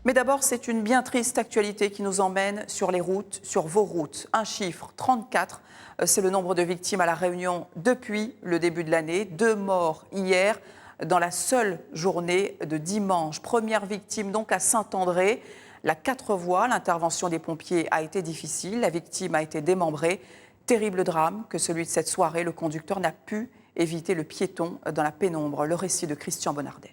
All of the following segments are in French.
Mais d'abord, c'est une bien triste actualité qui nous emmène sur les routes, sur vos routes. Un chiffre, 34, c'est le nombre de victimes à La Réunion depuis le début de l'année. 2 morts hier dans la seule journée de dimanche. Première victime donc à Saint-André. La 4 voies, l'intervention des pompiers a été difficile. La victime a été démembrée. Terrible drame que celui de cette soirée. Le conducteur n'a pu éviter le piéton dans la pénombre. Le récit de Christian Bonnardel.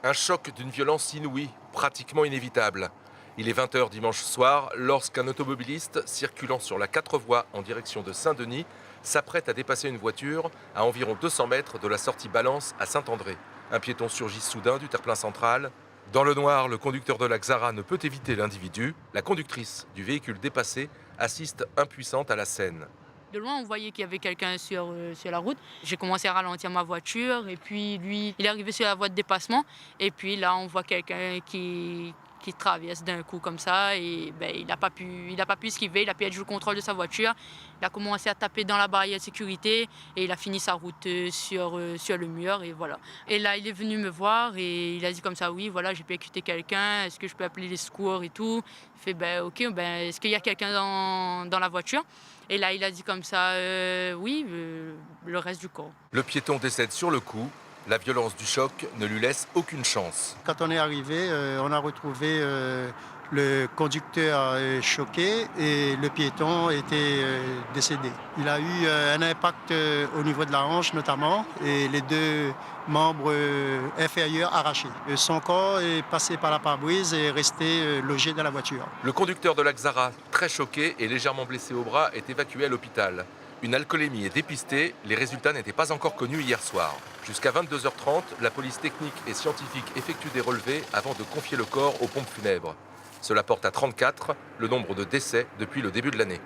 Un choc d'une violence inouïe, pratiquement inévitable. Il est 20h dimanche soir lorsqu'un automobiliste circulant sur la 4 voies en direction de Saint-Denis s'apprête à dépasser une voiture à environ 200 mètres de la sortie Balance à Saint-André. Un piéton surgit soudain du terre-plein central. Dans le noir, le conducteur de la Xara ne peut éviter l'individu. La conductrice du véhicule dépassé assiste impuissante à la scène. De loin, on voyait qu'il y avait quelqu'un sur la route. J'ai commencé à ralentir ma voiture et puis lui, il est arrivé sur la voie de dépassement. Et puis là, on voit quelqu'un qui traverse d'un coup comme ça et il n'a pas pu esquiver, il a perdu le contrôle de sa voiture. Il a commencé à taper dans la barrière de sécurité et il a fini sa route sur le mur et voilà. Et là, il est venu me voir et il a dit comme ça, oui, voilà, j'ai percuté quelqu'un, est-ce que je peux appeler les secours et tout. Il fait, ok, est-ce qu'il y a quelqu'un dans la voiture? Et là, il a dit comme ça, oui, le reste du corps. Le piéton décède sur le coup. La violence du choc ne lui laisse aucune chance. Quand on est arrivé, on a retrouvé le conducteur choqué et le piéton était décédé. Il a eu un impact au niveau de la hanche notamment et les 2 membres inférieurs arrachés. Son corps est passé par la pare-brise et est resté logé dans la voiture. Le conducteur de la Xara, très choqué et légèrement blessé au bras, est évacué à l'hôpital. Une alcoolémie est dépistée, les résultats n'étaient pas encore connus hier soir. Jusqu'à 22h30, la police technique et scientifique effectue des relevés avant de confier le corps aux pompes funèbres. Cela porte à 34 le nombre de décès depuis le début de l'année.